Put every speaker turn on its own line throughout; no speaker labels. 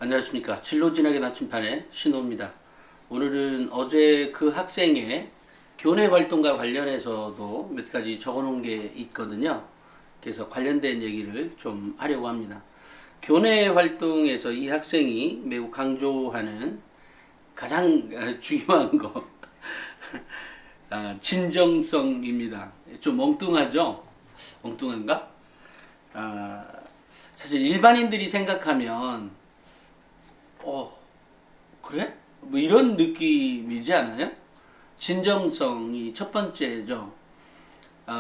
안녕하십니까. 진로진학의 나침판의 신호입니다. 오늘은 어제 그 학생의 교내 활동과 관련해서도 몇 가지 적어 놓은 게 있거든요. 그래서 관련된 얘기를 좀 하려고 합니다. 교내 활동에서 이 학생이 매우 강조하는 가장 중요한 거 진정성입니다. 좀 엉뚱하죠? 엉뚱한가? 사실 일반인들이 생각하면 그래? 뭐 이런 느낌이지 않아요? 진정성이 첫 번째죠.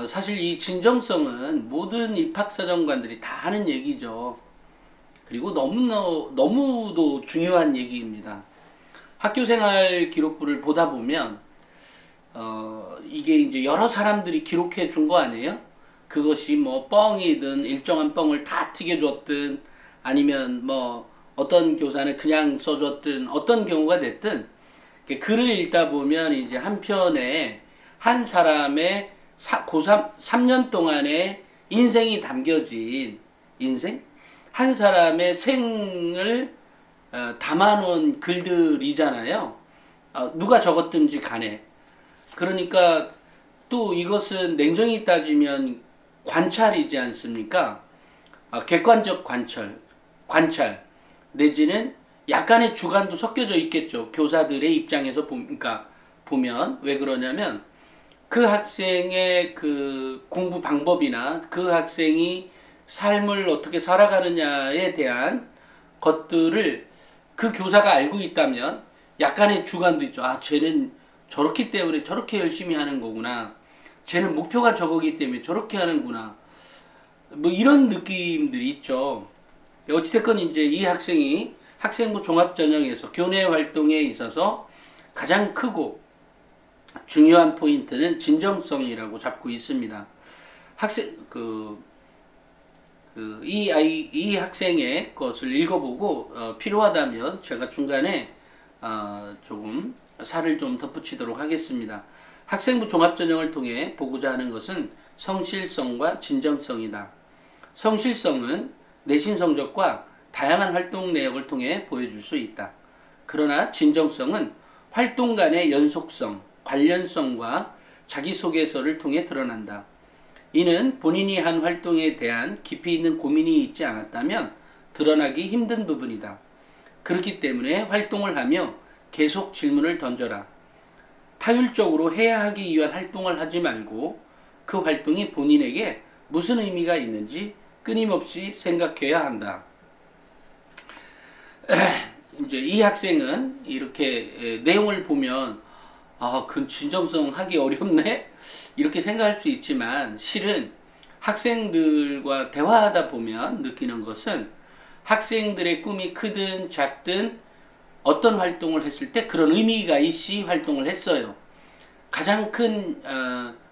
사실 이 진정성은 모든 입학사정관들이 다 하는 얘기죠. 그리고 너무도 중요한 얘기입니다. 학교생활 기록부를 보다 보면 이게 이제 여러 사람들이 기록해 준 거 아니에요? 그것이 뭐 뻥이든 일정한 뻥을 다 튀겨줬든 아니면 뭐 어떤 교사는 그냥 써줬든 어떤 경우가 됐든 글을 읽다 보면 이제 한편에 한 사람의 고3 3년 동안의 인생이 담겨진 인생? 한 사람의 생을 담아놓은 글들이잖아요. 누가 적었든지 간에. 그러니까 또 이것은 냉정히 따지면 관찰이지 않습니까? 객관적 관찰 내지는 약간의 주관도 섞여져 있겠죠. 교사들의 입장에서 보면 왜 그러냐면 그 학생의 그 공부 방법이나 그 학생이 삶을 어떻게 살아가느냐에 대한 것들을 그 교사가 알고 있다면 약간의 주관도 있죠. 쟤는 저렇기 때문에 저렇게 열심히 하는 거구나. 쟤는 목표가 저거기 때문에 저렇게 하는구나. 뭐 이런 느낌들이 있죠. 어찌됐건 이제 이 학생이 학생부 종합전형에서 교내 활동에 있어서 가장 크고 중요한 포인트는 진정성이라고 잡고 있습니다. 이 학생의 것을 읽어보고 필요하다면 제가 중간에 조금 살을 좀 덧붙이도록 하겠습니다. 학생부 종합전형을 통해 보고자 하는 것은 성실성과 진정성이다. 성실성은 내신 성적과 다양한 활동 내역을 통해 보여줄 수 있다. 그러나 진정성은 활동 간의 연속성, 관련성과 자기소개서를 통해 드러난다. 이는 본인이 한 활동에 대한 깊이 있는 고민이 있지 않았다면 드러나기 힘든 부분이다. 그렇기 때문에 활동을 하며 계속 질문을 던져라. 타율적으로 해야 하기 위한 활동을 하지 말고 그 활동이 본인에게 무슨 의미가 있는지 끊임없이 생각해야 한다. 이제 이 학생은 이렇게 내용을 보면 그 진정성 하기 어렵네? 이렇게 생각할 수 있지만 실은 학생들과 대화하다 보면 느끼는 것은 학생들의 꿈이 크든 작든 어떤 활동을 했을 때 그런 의미가 있이 활동을 했어요. 가장 큰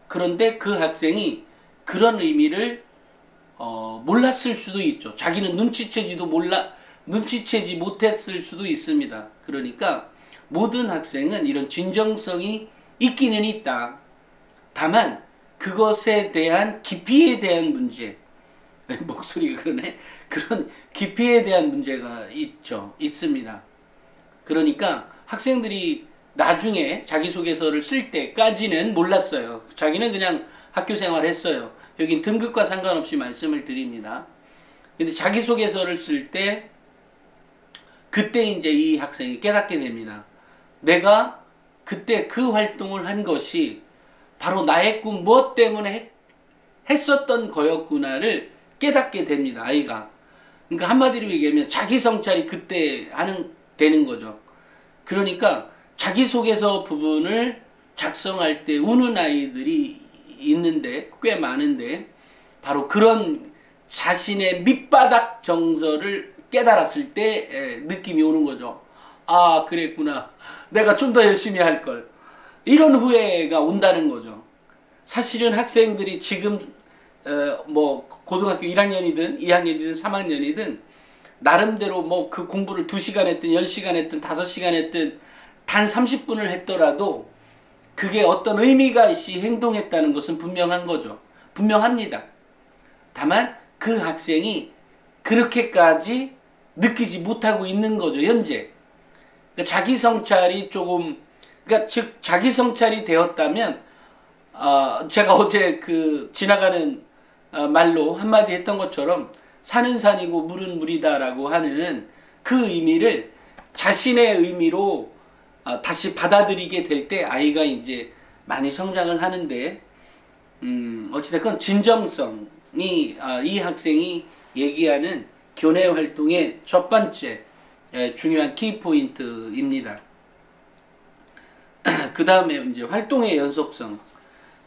그런데 그 학생이 그런 의미를 몰랐을 수도 있죠. 자기는 눈치채지 못했을 수도 있습니다. 그러니까 모든 학생은 이런 진정성이 있기는 있다. 다만 그것에 대한 깊이에 대한 문제, 목소리가 그러네. 그런 깊이에 대한 문제가 있습니다. 그러니까 학생들이 나중에 자기소개서를 쓸 때까지는 몰랐어요. 자기는 그냥 학교생활 했어요. 여긴 등급과 상관없이 말씀을 드립니다. 근데 자기소개서를 쓸 때 그때 이제 이 학생이 깨닫게 됩니다. 내가 그때 그 활동을 한 것이 바로 나의 꿈 무엇 때문에 했었던 거였구나를 깨닫게 됩니다. 아이가. 그러니까 한마디로 얘기하면 자기 성찰이 그때 되는 거죠. 그러니까 자기소개서 부분을 작성할 때 우는 아이들이 있는데 꽤 많은데 바로 그런 자신의 밑바닥 정서를 깨달았을 때 느낌이 오는 거죠. 그랬구나. 내가 좀 더 열심히 할 걸. 이런 후회가 온다는 거죠. 사실은 학생들이 지금 뭐 고등학교 1학년이든 2학년이든 3학년이든 나름대로 뭐 그 공부를 2시간 했든 10시간 했든 5시간 했든 단 30분을 했더라도 그게 어떤 의미가 있이 행동했다는 것은 분명한 거죠. 분명합니다. 다만 그 학생이 그렇게까지 느끼지 못하고 있는 거죠, 현재. 그러니까 자기 성찰이 조금, 그러니까 즉 자기 성찰이 되었다면, 제가 어제 그 지나가는 말로 한마디 했던 것처럼 산은 산이고 물은 물이다라고 하는 그 의미를 자신의 의미로 다시 받아들이게 될 때 아이가 이제 많이 성장을 하는데, 어찌됐건 진정성이 이 학생이 얘기하는 교내 활동의 첫 번째 중요한 키포인트입니다. 그 다음에 이제 활동의 연속성,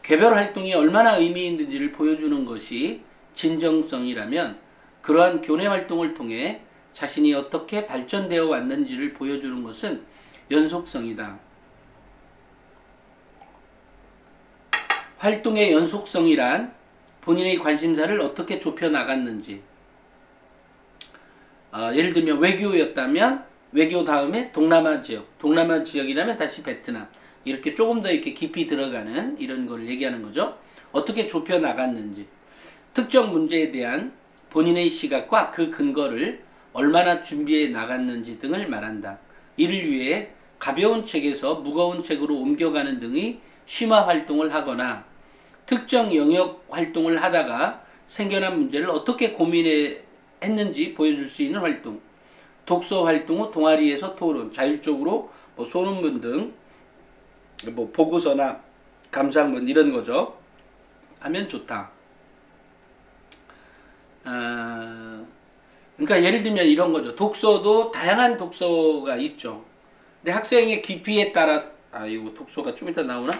개별 활동이 얼마나 의미 있는지를 보여주는 것이 진정성이라면, 그러한 교내 활동을 통해 자신이 어떻게 발전되어 왔는지를 보여주는 것은 연속성이다. 활동의 연속성이란 본인의 관심사를 어떻게 좁혀 나갔는지, 예를 들면 외교였다면 외교 다음에 동남아 지역, 동남아 지역이라면 다시 베트남, 이렇게 조금 더 이렇게 깊이 들어가는 이런 걸 얘기하는 거죠. 어떻게 좁혀 나갔는지, 특정 문제에 대한 본인의 시각과 그 근거를 얼마나 준비해 나갔는지 등을 말한다. 이를 위해 가벼운 책에서 무거운 책으로 옮겨가는 등의 심화 활동을 하거나 특정 영역 활동을 하다가 생겨난 문제를 어떻게 고민했는지 보여줄 수 있는 활동, 독서 활동 후 동아리에서 토론, 자율적으로 소논문 등 보고서나 감상문 이런 거죠. 하면 좋다. 그러니까 예를 들면 이런 거죠. 독서도 다양한 독서가 있죠. 근데 학생의 깊이에 따라, 이거 독서가 좀 이따 나오나?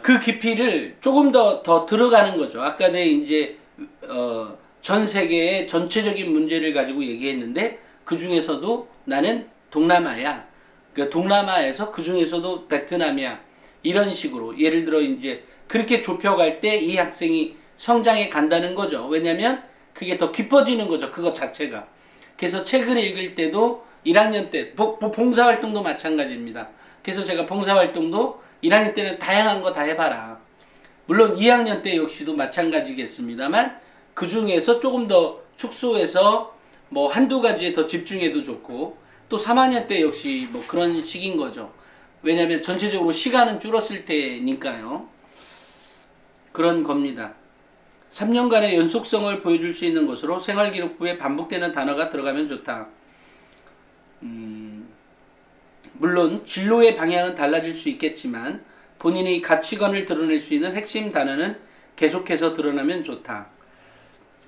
그 깊이를 조금 더 들어가는 거죠. 아까 내 이제 전 세계의 전체적인 문제를 가지고 얘기했는데, 그 중에서도 나는 동남아야. 그 동남아에서 그 중에서도 베트남이야. 이런 식으로 예를 들어 이제 그렇게 좁혀갈 때 이 학생이 성장해 간다는 거죠. 왜냐면 그게 더 깊어지는 거죠. 그거 자체가. 그래서 책을 읽을 때도 1학년 때 봉사활동도 마찬가지입니다. 그래서 제가 봉사활동도 1학년 때는 다양한 거 다 해봐라. 물론 2학년 때 역시도 마찬가지겠습니다만 그 중에서 조금 더 축소해서 한두 가지에 더 집중해도 좋고, 또 3학년 때 역시 그런 식인 거죠. 왜냐하면 전체적으로 시간은 줄었을 테니까요. 그런 겁니다. 3년간의 연속성을 보여줄 수 있는 것으로 생활기록부에 반복되는 단어가 들어가면 좋다. 물론 진로의 방향은 달라질 수 있겠지만 본인의 가치관을 드러낼 수 있는 핵심 단어는 계속해서 드러나면 좋다.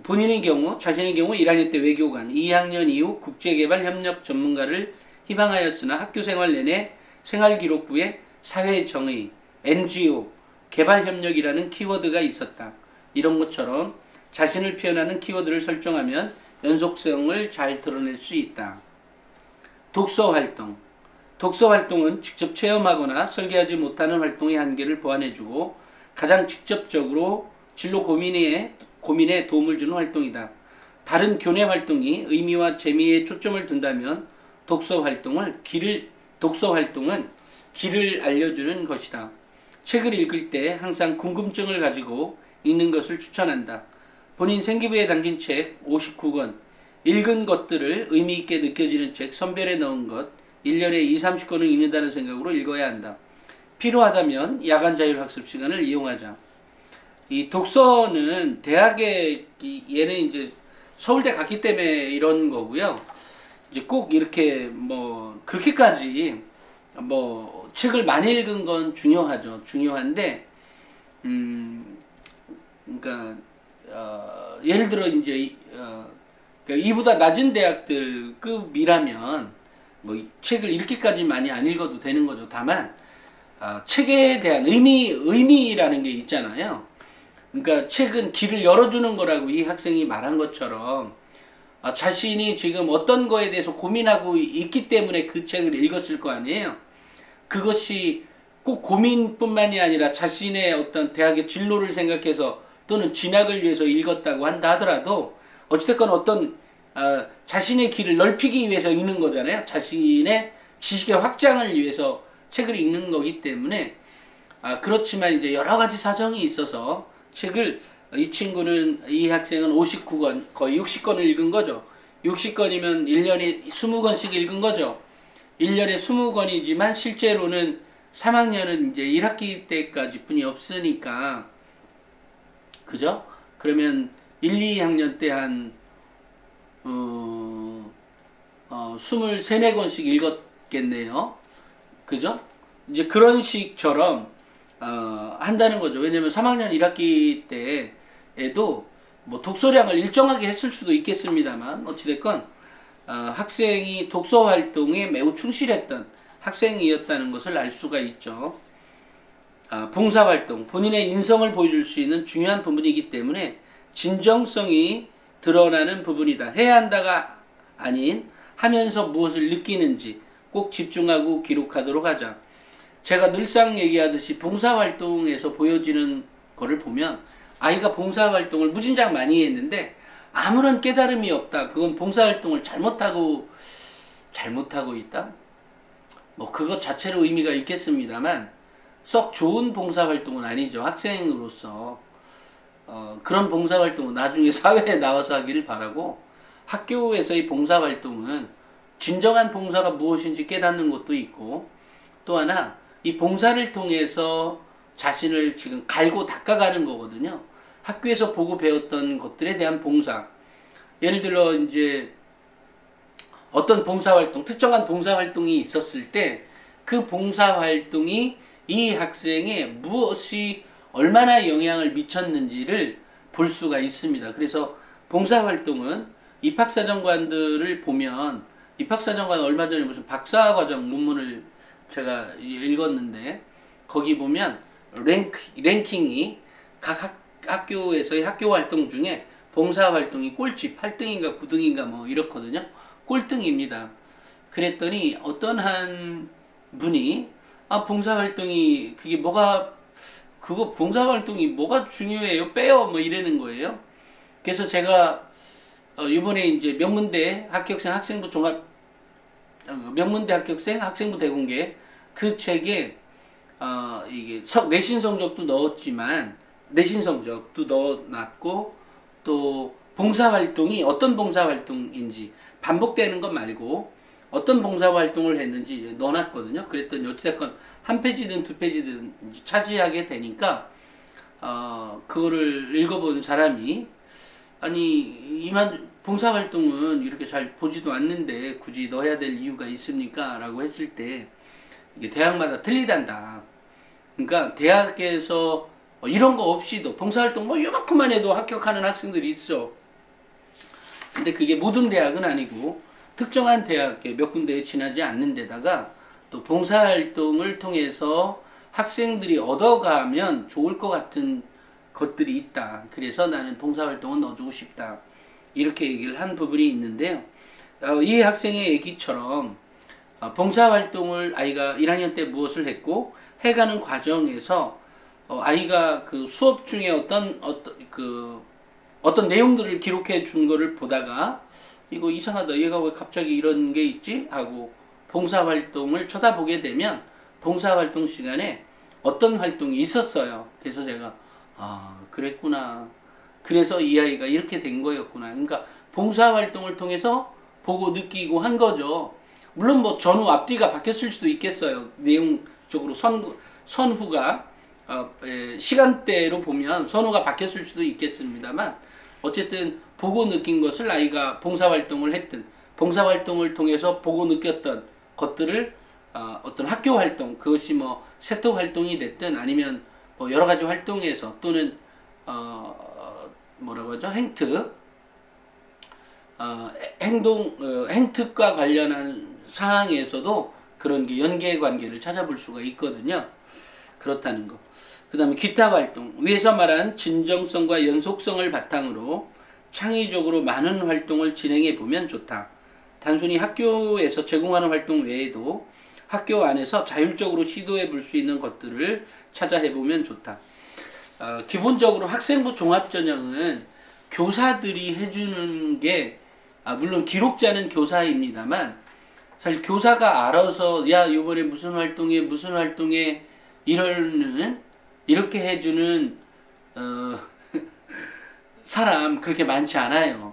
본인의 경우, 자신의 경우 1학년 때 외교관, 2학년 이후 국제개발협력 전문가를 희망하였으나 학교생활 내내 생활기록부에 사회정의, NGO, 개발협력이라는 키워드가 있었다. 이런 것처럼 자신을 표현하는 키워드를 설정하면 연속성을 잘 드러낼 수 있다. 독서활동. 독서활동은 직접 체험하거나 설계하지 못하는 활동의 한계를 보완해주고 가장 직접적으로 진로 고민에 도움을 주는 활동이다. 다른 교내 활동이 의미와 재미에 초점을 둔다면 독서활동은 길을 알려주는 것이다. 책을 읽을 때 항상 궁금증을 가지고 읽는 것을 추천한다. 본인 생기부에 담긴 책 59권, 읽은 것들을 의미있게 느껴지는 책 선별해 넣은 것 1년에 20-30권을 읽는다는 생각으로 읽어야 한다. 필요하다면 야간 자율학습 시간을 이용하자. 이 독서는 대학에, 얘는 이제 서울대 갔기 때문에 이런 거고요. 이제 꼭 이렇게 그렇게까지 책을 많이 읽은 건 중요하죠. 중요한데, 그러니까, 예를 들어 이제, 그러니까 이보다 낮은 대학들 급이라면, 책을 이렇게까지 많이 안 읽어도 되는 거죠. 다만, 책에 대한 의미라는 게 있잖아요. 그러니까 책은 길을 열어주는 거라고 이 학생이 말한 것처럼, 자신이 지금 어떤 거에 대해서 고민하고 있기 때문에 그 책을 읽었을 거 아니에요. 그것이 꼭 고민뿐만이 아니라 자신의 어떤 대학의 진로를 생각해서 또는 진학을 위해서 읽었다고 한다 하더라도 어찌됐건 어떤 자신의 길을 넓히기 위해서 읽는 거잖아요. 자신의 지식의 확장을 위해서 책을 읽는 거기 때문에 그렇지만 이제 여러 가지 사정이 있어서 책을 이 학생은 59권, 거의 60권을 읽은 거죠. 60권이면 1년에 20권씩 읽은 거죠. 1년에 20권이지만 실제로는 3학년은 이제 1학기 때까지 뿐이 없으니까, 그죠? 그러면 1, 2학년 때 한 23, 4권씩 읽었겠네요. 그죠? 이제 그런 식처럼 한다는 거죠. 왜냐면 3학년 1학기 때에도 뭐 독서량을 일정하게 했을 수도 있겠습니다만, 어찌됐건 학생이 독서 활동에 매우 충실했던 학생이었다는 것을 알 수가 있죠. 봉사활동, 본인의 인성을 보여줄 수 있는 중요한 부분이기 때문에 진정성이 드러나는 부분이다. 해야 한다가 아닌 하면서 무엇을 느끼는지 꼭 집중하고 기록하도록 하자. 제가 늘상 얘기하듯이 봉사활동에서 보여지는 거를 보면 아이가 봉사활동을 무진장 많이 했는데 아무런 깨달음이 없다. 그건 봉사활동을 잘못하고 있다? 뭐 그것 자체로 의미가 있겠습니다만 썩 좋은 봉사활동은 아니죠. 학생으로서 그런 봉사활동은 나중에 사회에 나와서 하기를 바라고, 학교에서의 봉사활동은 진정한 봉사가 무엇인지 깨닫는 것도 있고, 또 하나 이 봉사를 통해서 자신을 지금 갈고 닦아가는 거거든요. 학교에서 보고 배웠던 것들에 대한 봉사. 예를 들어 이제 어떤 봉사활동, 특정한 봉사활동이 있었을 때 그 봉사활동이 이 학생에 무엇이 얼마나 영향을 미쳤는지를 볼 수가 있습니다. 그래서 봉사활동은 입학사정관들을 보면, 입학사정관 얼마 전에 무슨 박사과정 논문을 제가 읽었는데 거기 보면 랭킹이 각 학교에서의 학교활동 중에 봉사활동이 꼴찌 8등인가 9등인가 뭐 이렇거든요. 꼴등입니다. 그랬더니 어떤 한 분이 봉사활동이 봉사활동이 뭐가 중요해요? 빼요? 뭐 이러는 거예요. 그래서 제가 이번에 이제 명문대 합격생 학생부 종합 명문대 합격생 학생부 대공개 그 책에 이게 내신 성적도 넣었지만 내신 성적도 넣어놨고, 또 봉사활동이 어떤 봉사활동인지 반복되는 것 말고 어떤 봉사활동을 했는지 넣어놨거든요. 그랬더니 어찌됐건 한 페이지든 두 페이지든 차지하게 되니까 그거를 읽어본 사람이, 아니 봉사활동은 이렇게 잘 보지도 않는데 굳이 넣어야 될 이유가 있습니까? 라고 했을 때 이게 대학마다 틀리단다. 그러니까 대학에서 이런 거 없이도 봉사활동 뭐 요만큼만 해도 합격하는 학생들이 있어. 근데 그게 모든 대학은 아니고 특정한 대학에 몇 군데에 지나지 않는 데다가 또 봉사활동을 통해서 학생들이 얻어가면 좋을 것 같은 것들이 있다. 그래서 나는 봉사활동은 넣어주고 싶다. 이렇게 얘기를 한 부분이 있는데요. 이 학생의 얘기처럼 봉사활동을 아이가 1학년 때 무엇을 했고 해가는 과정에서 아이가 그 수업 중에 어떤 내용들을 기록해 준 거를 보다가 이거 이상하다, 얘가 왜 갑자기 이런 게 있지? 하고 봉사활동을 쳐다보게 되면 봉사활동 시간에 어떤 활동이 있었어요. 그래서 제가 그랬구나. 그래서 이 아이가 이렇게 된 거였구나. 그러니까 봉사활동을 통해서 보고 느끼고 한 거죠. 물론 뭐 전후 앞뒤가 바뀌었을 수도 있겠어요. 내용적으로 선후가 시간대로 보면 선후가 바뀌었을 수도 있겠습니다만, 어쨌든 보고 느낀 것을 아이가 봉사활동을 했든 봉사활동을 통해서 보고 느꼈던 것들을 어떤 학교활동, 그것이 뭐 세토활동이 됐든 아니면 뭐 여러가지 활동에서 또는 뭐라고 하죠? 행특과 관련한 사항에서도 그런 게 연계관계를 찾아볼 수가 있거든요. 그렇다는 거. 그 다음에 기타 활동. 위에서 말한 진정성과 연속성을 바탕으로 창의적으로 많은 활동을 진행해 보면 좋다. 단순히 학교에서 제공하는 활동 외에도 학교 안에서 자율적으로 시도해 볼 수 있는 것들을 찾아해 보면 좋다. 기본적으로 학생부 종합전형은 교사들이 해주는 게, 물론 기록자는 교사입니다만, 사실 교사가 알아서 야 이번에 무슨 활동에 이렇게 해주는 사람 그렇게 많지 않아요.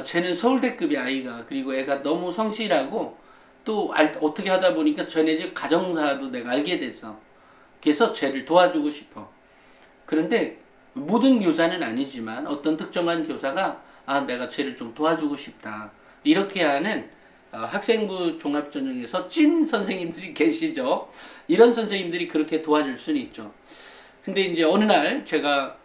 쟤는 서울대급의 아이가, 그리고 애가 너무 성실하고 또 어떻게 하다 보니까 쟤네 집 가정사도 내가 알게 됐어. 그래서 쟤를 도와주고 싶어. 그런데 모든 교사는 아니지만 어떤 특정한 교사가 내가 쟤를 좀 도와주고 싶다, 이렇게 하는 학생부 종합전형에서 찐 선생님들이 계시죠. 이런 선생님들이 그렇게 도와줄 수는 있죠. 근데 이제 어느 날 제가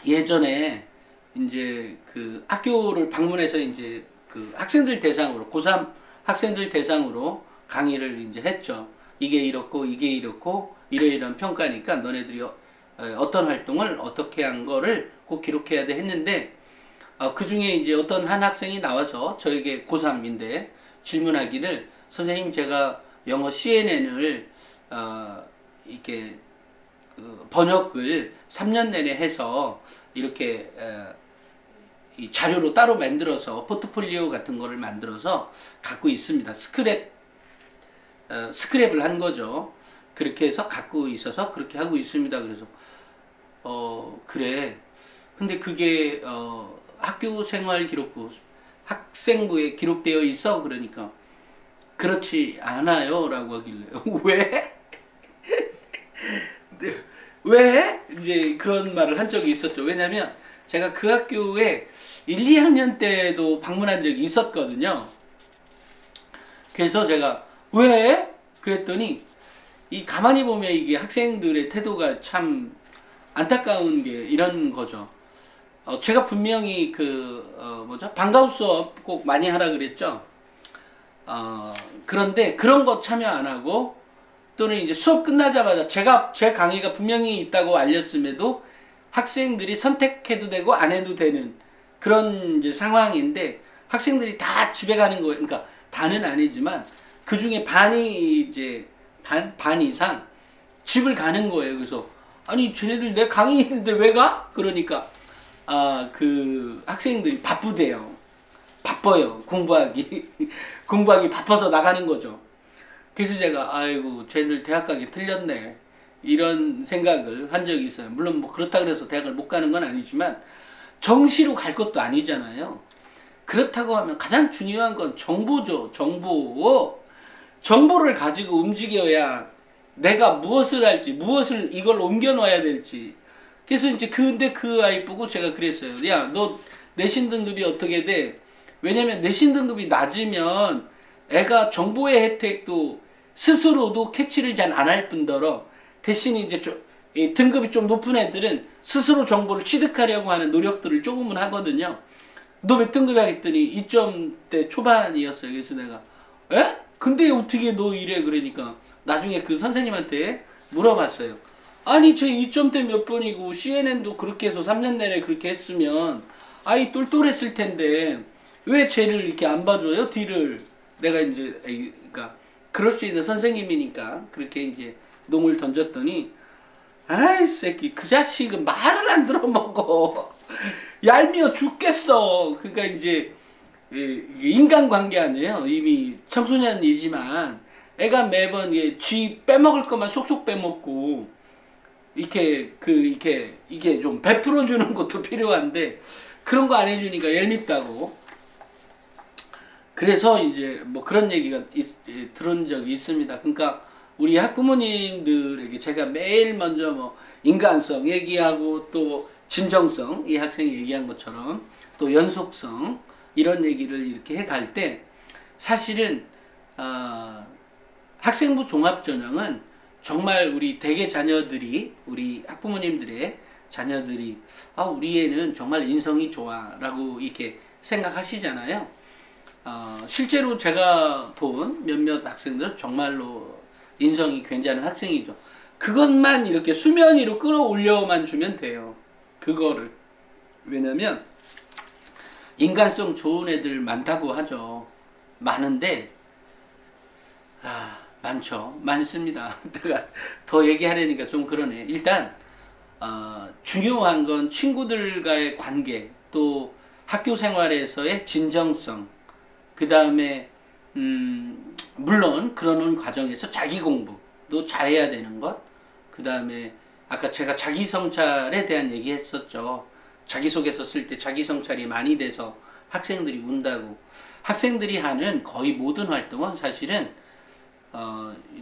예전에 이제 그 학교를 방문해서 이제 그 학생들 대상으로, 고3 학생들 대상으로 강의를 이제 했죠. 이게 이렇고 이게 이렇고 이러이러한 평가니까 너네들이 어떤 활동을 어떻게 한 거를 꼭 기록해야 돼 했는데, 그 중에 이제 어떤 한 학생이 나와서 저에게 고3인데 질문하기를, 선생님 제가 영어 CNN을 이렇게 번역을 3년 내내 해서 이렇게 이 자료로 따로 만들어서 포트폴리오 같은 거를 만들어서 갖고 있습니다. 스크랩을 한 거죠. 그렇게 해서 갖고 있어서 그렇게 하고 있습니다. 그래서 그래. 근데 그게 학교 생활 기록부 학생부에 기록되어 있어? 그러니까 그렇지 않아요 라고 하길래 왜? 왜? 이제 그런 말을 한 적이 있었죠. 왜냐면 제가 그 학교에 1, 2학년 때도 방문한 적이 있었거든요. 그래서 제가 왜? 그랬더니 이 가만히 보면 이게 학생들의 태도가 참 안타까운 게 이런 거죠. 제가 분명히 방과후 수업 꼭 많이 하라 그랬죠. 그런데 그런 거 참여 안 하고, 또는 이제 수업 끝나자마자 제 강의가 분명히 있다고 알렸음에도 학생들이 선택해도 되고 안 해도 되는 그런 이제 상황인데, 학생들이 다 집에 가는 거예요. 그러니까 다는 아니지만 그 중에 반이 이제 반 이상 집을 가는 거예요. 그래서 아니 쟤네들 내 강의 있는데 왜 가? 그러니까 그 학생들이 바쁘대요. 바빠요. 공부하기 공부하기 바빠서 나가는 거죠. 그래서 제가 아이고 쟤들 대학 가기 틀렸네, 이런 생각을 한 적이 있어요. 물론 뭐 그렇다 그래서 대학을 못 가는 건 아니지만 정시로 갈 것도 아니잖아요. 그렇다고 하면 가장 중요한 건 정보죠. 정보를 가지고 움직여야 내가 무엇을 할지, 무엇을 이걸 옮겨 놔야 될지. 그래서 이제 근데 그 아이 보고 제가 그랬어요. 야, 너 내신 등급이 어떻게 돼? 왜냐면 내신 등급이 낮으면 애가 정보의 혜택도 스스로도 캐치를 잘 안 할 뿐더러, 대신 이제 등급이 좀 높은 애들은 스스로 정보를 취득하려고 하는 노력들을 조금은 하거든요. 너 몇 등급이야 했더니 2점대 초반이었어요. 그래서 내가 에? 근데 어떻게 너 이래? 그러니까 나중에 그 선생님한테 물어봤어요. 아니 쟤 2점대 몇 번이고 CNN도 그렇게 해서 3년 내내 그렇게 했으면 아이 똘똘했을 텐데 왜 쟤를 이렇게 안 봐줘요? 뒤를. 내가 이제 그러니까 그럴 수 있는 선생님이니까 그렇게 이제 농을 던졌더니, 아이 새끼 그 자식은 말을 안 들어먹어. 얄미워 죽겠어. 그러니까 이제 인간관계 아니에요. 이미 청소년이지만 애가 매번 쥐 빼먹을 것만 속속 빼먹고 이게 좀 베풀어 주는 것도 필요한데 그런 거 안 해주니까 얄밉다고. 그래서 이제 뭐 그런 얘기가 들은 적이 있습니다. 그러니까 우리 학부모님들에게 제가 매일 먼저 뭐 인간성 얘기하고 또 진정성, 이 학생이 얘기한 것처럼 또 연속성, 이런 얘기를 이렇게 해갈 때 사실은 학생부 종합전형은 정말 우리 대개 자녀들이, 우리 학부모님들의 자녀들이 우리 애는 정말 인성이 좋아 라고 이렇게 생각하시잖아요. 실제로 제가 본 몇몇 학생들은 정말로 인성이 괜찮은 학생이죠. 그것만 이렇게 수면 위로 끌어올려만 주면 돼요. 그거를. 왜냐면 인간성 좋은 애들 많다고 하죠. 많은데 많죠. 많습니다. 내가 더 얘기하려니까 좀 그러네. 일단 중요한 건 친구들과의 관계, 또 학교 생활에서의 진정성, 그 다음에 물론 그러는 과정에서 자기 공부도 잘해야 되는 것, 그 다음에 아까 제가 자기 성찰에 대한 얘기 했었죠. 자기소개서 쓸 때 자기 성찰이 많이 돼서 학생들이 운다고. 학생들이 하는 거의 모든 활동은 사실은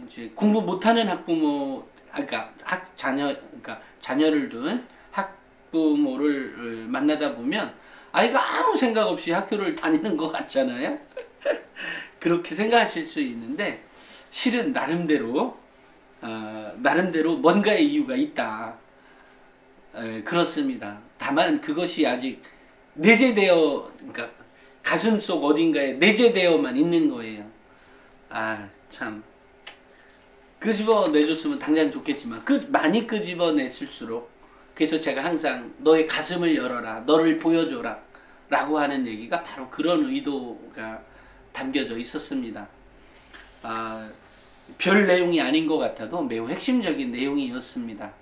이제 공부 못하는 학부모, 그러니까 그러니까 자녀를 둔 학부모를 만나다 보면 아이가 아무 생각 없이 학교를 다니는 것 같잖아요. 그렇게 생각하실 수 있는데 실은 나름대로 뭔가의 이유가 있다. 그렇습니다. 다만 그것이 아직 내재되어, 그러니까 가슴속 어딘가에 내재되어만 있는 거예요. 참 끄집어내줬으면 당장 좋겠지만 많이 끄집어냈을수록, 그래서 제가 항상 너의 가슴을 열어라, 너를 보여줘라 라고 하는 얘기가 바로 그런 의도가 담겨져 있었습니다. 별 내용이 아닌 것 같아도 매우 핵심적인 내용이었습니다.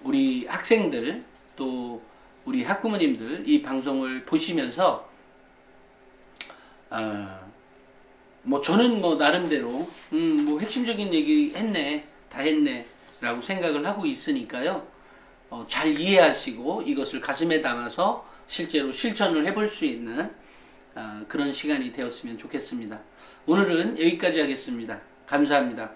우리 학생들 또 우리 학부모님들 이 방송을 보시면서 뭐 저는 뭐 나름대로 뭐 핵심적인 얘기 했네, 다 했네 라고 생각을 하고 있으니까요. 잘 이해하시고 이것을 가슴에 담아서 실제로 실천을 해볼 수 있는 그런 시간이 되었으면 좋겠습니다. 오늘은 여기까지 하겠습니다. 감사합니다.